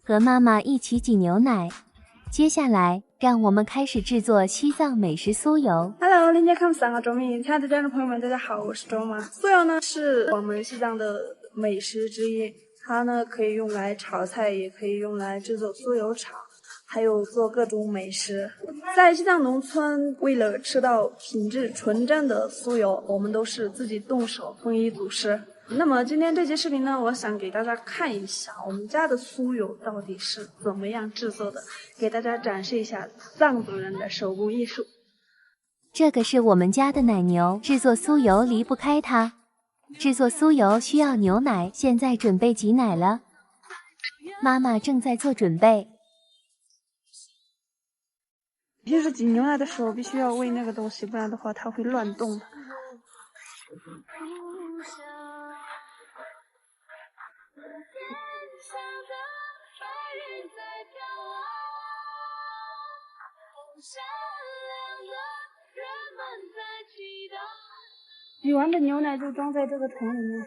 和妈妈一起挤牛奶。接下来，让我们开始制作西藏美食酥油。Hello， 林杰康3个周米，亲爱的家人朋友们，大家好，我是周妈。酥油呢是我们西藏的美食之一，它呢可以用来炒菜，也可以用来制作酥油茶，还有做各种美食。在西藏农村，为了吃到品质纯正的酥油，我们都是自己动手丰衣足食。那么今天这期视频呢，我想给大家看一下我们家的酥油到底是怎么样制作的，给大家展示一下藏族人的手工艺术。这个是我们家的奶牛，制作酥油离不开它。制作酥油需要牛奶，现在准备挤奶了。妈妈正在做准备。平时挤牛奶的时候必须要喂那个东西，不然的话它会乱动的。挤完的牛奶就装在这个桶里面，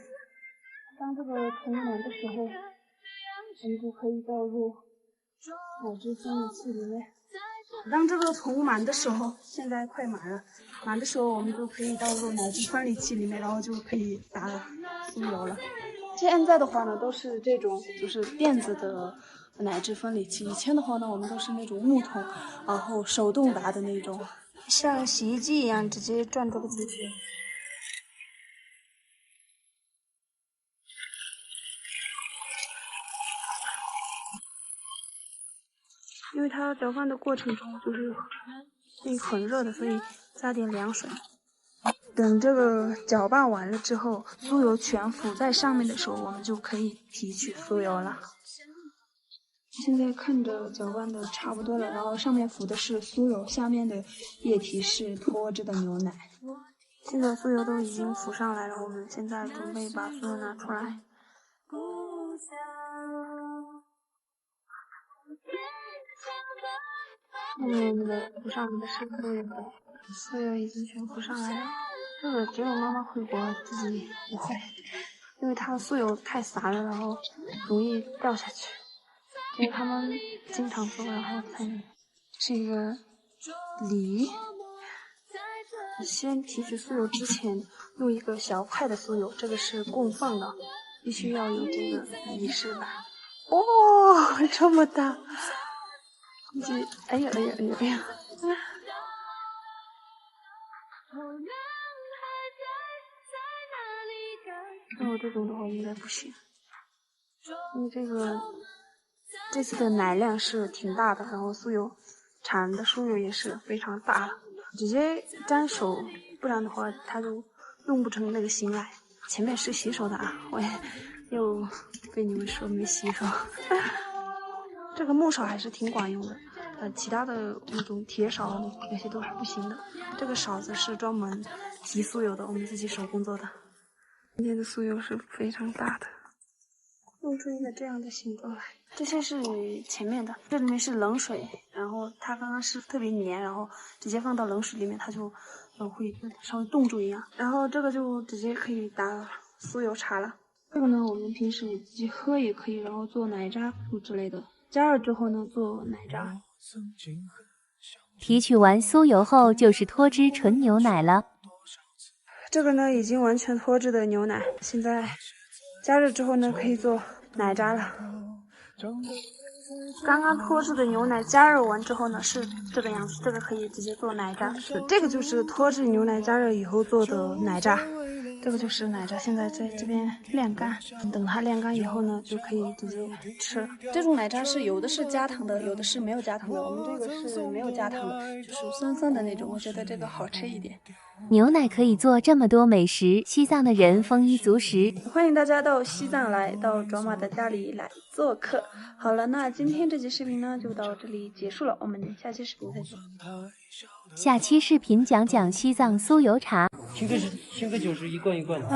当这个桶满的时候，我们就可以倒入奶汁分离器里面。当这个桶满的时候，现在快满了，满的时候我们就可以倒入奶汁分离器里面，然后就可以打酥油了。现在的话呢，都是这种就是电子的奶汁分离器，以前的话呢，我们都是那种木桶，然后手动打的那种，像洗衣机一样直接转这个进去。因为它搅拌的过程中就是会很热的，所以加点凉水。等这个搅拌完了之后，酥油全浮在上面的时候，我们就可以提取酥油了。现在看着搅拌的差不多了，然后上面浮的是酥油，下面的液体是脱脂的牛奶。现在酥油都已经浮上来了，我们现在准备把酥油拿出来。后面那个浮上来的是酥油已经全浮上来了。这个只有妈妈会，我自己不会，因为它酥油太洒了，然后容易掉下去。因为他们经常做，然后才是一个礼仪。先提取酥油之前，用一个小块的酥油，这个是供奉的，必须要有这个仪式感。哦，这么大！哎呀哎呀哎呀哎呀！像我这种的话应该不行，因为这次的奶量是挺大的，然后产的酥油也是非常大的，直接沾手，不然的话它就弄不成那个形来。前面是洗手的啊，我也又被你们说没洗手。这个木勺还是挺管用的，其他的那种铁勺有些都是不行的。这个勺子是专门提酥油的，我们自己手工做的。今天的酥油是非常大的，弄出一个这样的形状来。这些是前面的，这里面是冷水，然后它刚刚是特别黏，然后直接放到冷水里面，它就会稍微冻住一样。然后这个就直接可以打酥油茶了。这个呢，我们平时自己喝也可以，然后做奶渣之类的。加热之后呢，做奶渣。提取完酥油后，就是脱脂纯牛奶了。这个呢，已经完全脱脂的牛奶，现在加热之后呢，可以做奶渣了。刚刚脱脂的牛奶加热完之后呢，是这个样子，这个可以直接做奶渣。这个就是脱脂牛奶加热以后做的奶渣。这个就是奶渣，现在在这边晾干，等它晾干以后呢，就可以直接吃。这种奶渣是有的是加糖的，有的是没有加糖的。我们这个是没有加糖的，就是酸酸的那种，我觉得这个好吃一点。牛奶可以做这么多美食，西藏的人丰衣足食。欢迎大家到西藏来，到卓玛的家里来做客。好了，那今天这期视频呢就到这里结束了，我们下期视频再见。下期视频讲讲西藏酥油茶。青稞酒是一罐一罐的，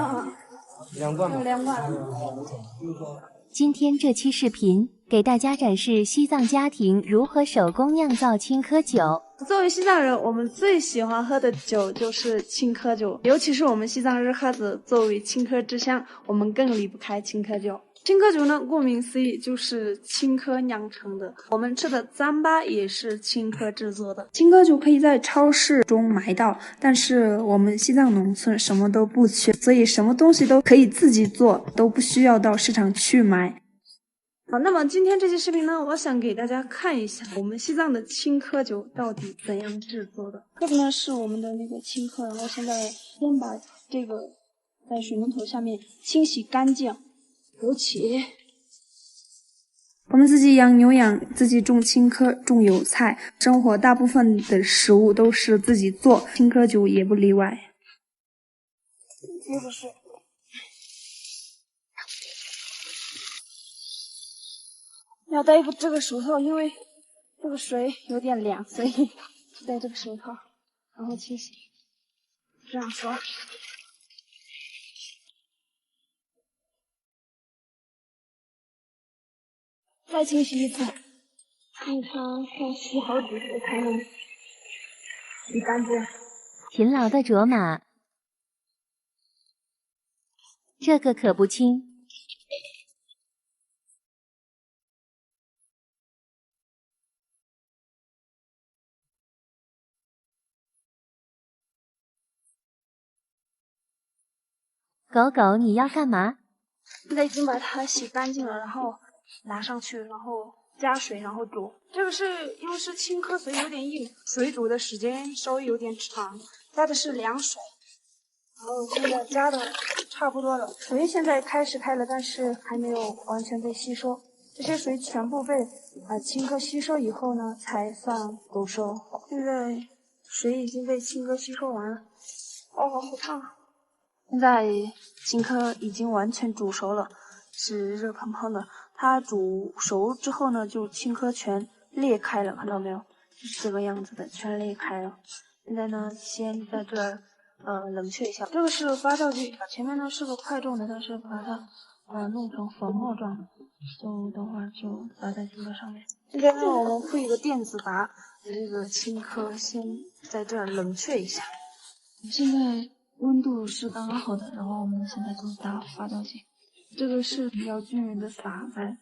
两罐吗？两罐。今天这期视频给大家展示西藏家庭如何手工酿造青稞酒。作为西藏人，我们最喜欢喝的酒就是青稞酒，尤其是我们西藏日喀则作为青稞之乡，我们更离不开青稞酒。青稞酒呢，顾名思义就是青稞酿成的。我们吃的糌粑也是青稞制作的。青稞酒可以在超市中买到，但是我们西藏农村什么都不缺，所以什么东西都可以自己做，都不需要到市场去买。好，那么今天这期视频呢，我想给大家看一下我们西藏的青稞酒到底怎样制作的。这个呢是我们的那个青稞，然后现在先把这个在水龙头下面清洗干净。枸杞，我们自己养牛羊，自己种青稞，种油菜，生活大部分的食物都是自己做，青稞酒也不例外。接着是，要戴这个手套，因为这个水有点凉，所以戴这个手套，然后清洗，这样刷。再清洗一次，因为它要洗好几次才能洗干净。勤劳的卓玛，这个可不轻。狗狗，你要干嘛？现在已经把它洗干净了，然后拿上去，然后加水，然后煮。这个是因为是青稞，所以有点硬，水煮的时间稍微有点长。加的是凉水，然后现在加的差不多了。水现在开始开了，但是还没有完全被吸收。这些水全部被青稞吸收以后呢，才算煮熟。现在水已经被青稞吸收完了。哦，好烫啊！现在青稞已经完全煮熟了，是热腾腾的。它煮熟之后呢，就青稞全裂开了，看到没有？就是这个样子的，全裂开了。现在呢，先在这儿冷却一下。这个是发酵剂，前面呢是个块状的，但是把它弄成粉末状的，就等会儿就打在青稞上面。现在呢，我们铺一个垫子，把这个青稞先在这儿冷却一下。现在温度是刚刚好的，然后我们现在就打发酵剂，这个是比较均匀的撒在，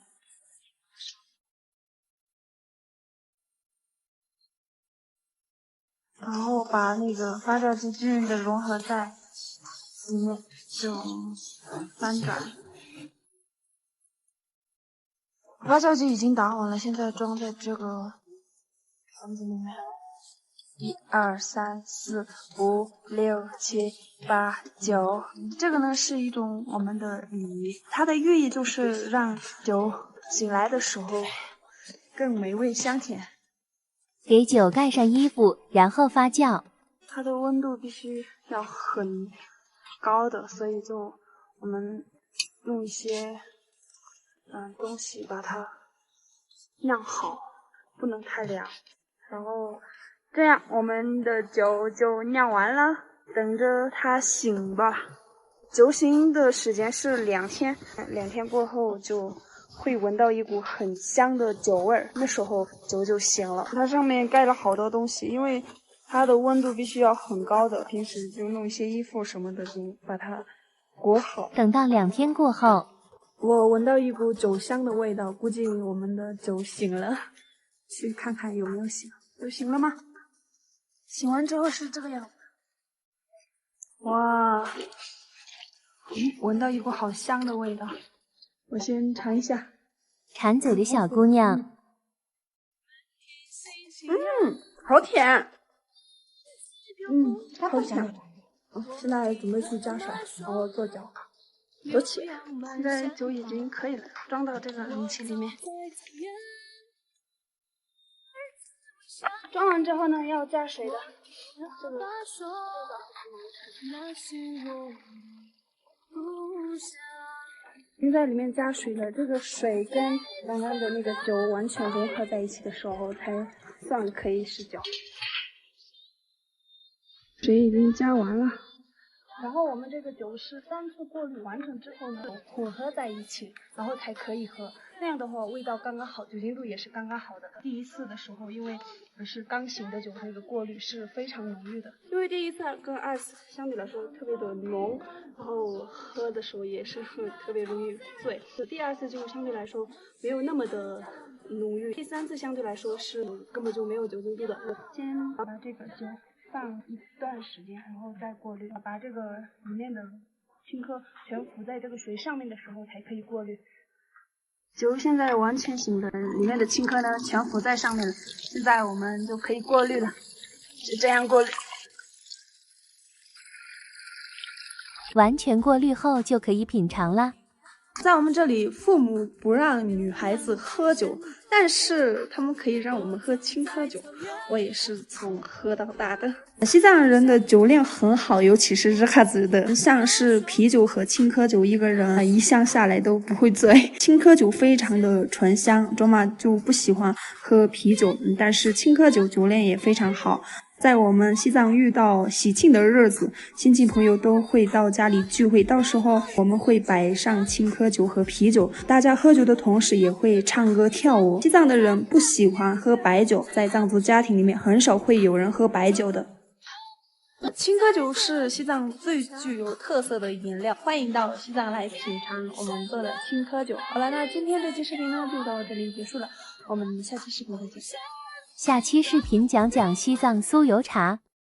然后把那个发酵剂均匀的融合在里面，就翻转。发酵剂已经打完了，现在装在这个盆子里面。1、2、3、4、5、6、7、8、9，这个呢是一种我们的礼，它的寓意就是让酒醒来的时候更美味香甜。给酒盖上衣服，然后发酵。它的温度必须要很高的，所以就我们用一些东西把它酿好，不能太凉，然后。这样我们的酒就酿完了，等着它醒吧。酒醒的时间是2天，2天过后就会闻到一股很香的酒味儿，那时候酒就醒了。它上面盖了好多东西，因为它的温度必须要很高的，平时就弄一些衣服什么的，就把它裹好。等到2天过后，我闻到一股酒香的味道，估计我们的酒醒了，去看看有没有醒。酒醒了吗？醒完之后是这个样子。哇，闻到一股好香的味道，我先尝一下。馋嘴的小姑娘，好甜，好甜。现在准备去加水，然后做酒。枸杞，现在酒已经可以了，装到这个容器里面。装完之后呢，要加水的。这个现在里面加水了，这个水跟刚刚的那个酒完全融合在一起的时候，才算可以是酒。水已经加完了，然后我们这个酒是3次过滤完成之后呢，混合在一起，然后才可以喝。那样的话味道刚刚好，酒精度也是刚刚好的。第一次的时候，因为是刚醒的酒，那个过滤是非常浓郁的。因为第一次跟二次相对来说特别的浓，然后喝的时候也是特别容易醉。第二次就相对来说没有那么的浓郁，第三次相对来说是根本就没有酒精度的。先把这个酒放一段时间，然后再过滤，把这个里面的青稞全浮在这个水上面的时候才可以过滤。酒现在完全醒的，里面的青稞呢全浮在上面了，现在我们就可以过滤了，就这样过滤。完全过滤后就可以品尝啦。在我们这里，父母不让女孩子喝酒，但是他们可以让我们喝青稞酒。我也是从喝到大的。西藏人的酒量很好，尤其是日喀则的，像是啤酒和青稞酒，一个人一箱下来都不会醉。青稞酒非常的醇香，卓玛就不喜欢喝啤酒，但是青稞酒酒量也非常好。在我们西藏遇到喜庆的日子，亲戚朋友都会到家里聚会，到时候我们会摆上青稞酒和啤酒，大家喝酒的同时也会唱歌跳舞。西藏的人不喜欢喝白酒，在藏族家庭里面很少会有人喝白酒的。青稞酒是西藏最具有特色的饮料，欢迎到西藏来品尝我们做的青稞酒。好了，那今天这期视频呢就到这里结束了，我们下期视频再见。下期视频讲讲西藏酥油茶。